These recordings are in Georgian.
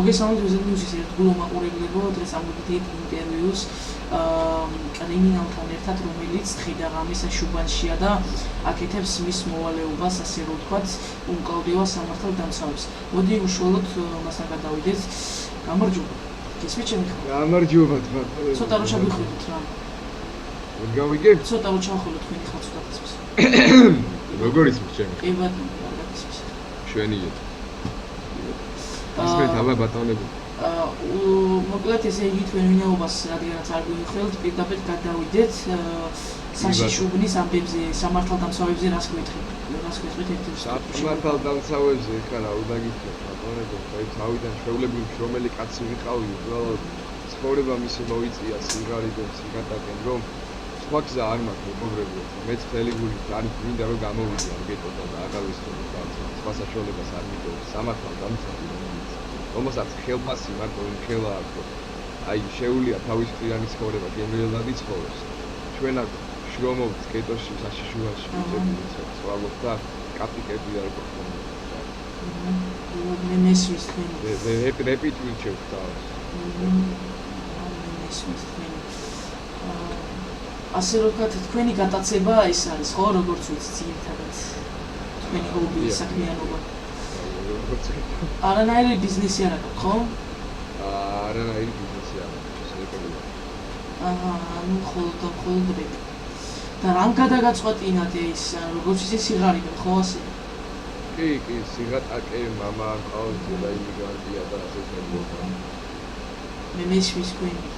მოგესალმებით ვიზიტის ერთგულო მაყურებლებო, დღეს ამოვიდეთ ინტერვიუს კრიმინალთან ერთად, რომელიც დღე და ღამე საშუბანშია და აკეთებს მის მოვალეობას, ასე რომ ვთქვათ, უმკლავდება სამართალდამცავებს. მოდი უშუალოდ მასთან გადავიდეთ. გამარჯობა. გესმით ჩემი ხმა? გამარჯობა თქვა. ცოტა რო ჩავიხვიდეთ რა. ვერ გავიგებ? ცოტა რო ჩავხილოთ თქვენი ხმა ცოტა ისმის. როგორ ისმის ჩემი? კი ბატონო, კარგად ისმის. შვენიეთ. ისმეთ აბა ბატონები. მოკლედ ესე იგი თქვენ ვინაობას რადგანაც არ გვიხელთ, პირდაპირ გადავიდეთ საშიშუბნის ამბებზე, სამართალდამცავებზე რას გვეთქვით? რას გვეთქვით ერთ-ერთი სამართალდამცავებზე ხა რა უნდა გითხრათ ბატონებო, აი თავიდან ჩვეულებრივ რომელი კაცი ვიყავი, უბრალოდ ცხოვრება მისი მოიწია სიგარიდან სიგატაკენ, რომ სხვა გზა არ მაქვს მეგობრებო, მეც მთელი გულით არ მინდა რომ გამოვიდე ამ გეტოდან და აღავისწორებ რაღაცა, სხვა საშუალებას არ მიყოლ სამართალდამცავი რომელსაც ხელფასი მარტო იმ ხელა აქვს, აი შეუულია თავის პირადი ცხოვრება გემრიელად იცხოვროს. ჩვენად შრომობთ გეტოში, საშიშუაში, ვიწვალობთ და კაპიკები არ გვქონია. მე მესმის თქვენი. რეპით ვირჩევ თავს. მესმის თქვენი. ასე რომ ვთქვათ, თქვენი გატაცება ეს არის, ხო, როგორც ვიცი ძირითადად. თქვენი ჰობი, საქმიანობა. არანაირი ბიზნესი არ აქვს, ხო? არანაირი ბიზნესი არ აქვს, რეკომენდ. ნუ ხოლმე რეკ. და რამ გადაგაწყვეტინათ ის, როგორც ისე სიგარიდან, ხო ასე? კი, სიგატაკე, мама, ყავს და იმიგრანტია და ასე შემდგომ. მე მესმის თქვენი.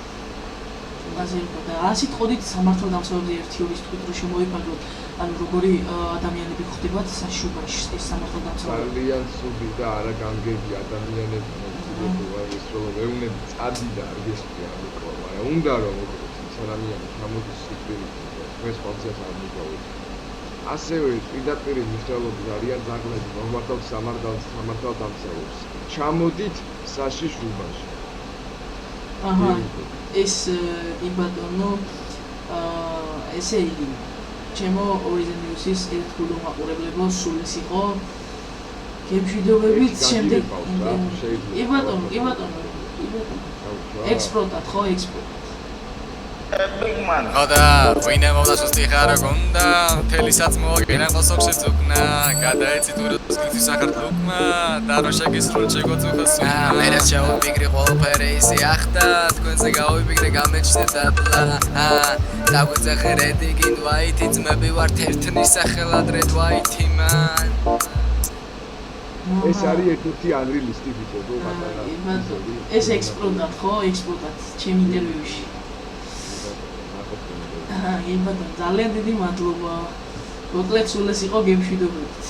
ასე რომ და ასეთ ყოდით სამართალდამცავებზე ერთი ორი თქვით რომ შემოვიფარგლოთ, ანუ როგორი ადამიანები ხდებათ საშუბანში ეს სამართალდამცავები. ძალიან სუდი და არაგანგები ადამიანები მოგვიყვარეს რომ მეუნები წადი და არ გესწია მოკლა, მაგრამ უნდა რომ სანამიანი ჩამოდის სიკვდილი ეს ფუნქციას არ მიგავით. ასევე პირდაპირ მნიშვნელობით არიან ძაღლები, მოგვართავთ სამართალდამცავებს. ჩამოდით საშიშუბანში. ეს ბატონო ესე იგი ჩემო Origin News-ის ერთგულო მაყურებლებო სულ ეს იყო გემშვიდობებით შემდეგ კი ბატონო ექსპორტად ხო ექსპორტად ხოდა ვინე მომდასუსტი ხარო გონდა თელისაც მოაგენა ყოსოქში წუკნა გადაეცი თუროს გითის ახარტლუკმა და რო შეგისრულ შეგოწუხოს მერე ჩაუპიგრი ყველაფერი ისე ახდა თქვენზე გავუპიგრე გამეჩნდა დადლა დაგვიძახე რედი გინვაითი ძმები ვართ ერთნის სახელად რედვაითი მან ეს არის ერთი ანრილის ტიპი ხო მატარა ეს ექსპორტად ხო ექსპორტად ჩემ ინტერვიუში ძალიან დიდი მადლობა. მოკლედ სულ ეს იყო გემშვიდობებით.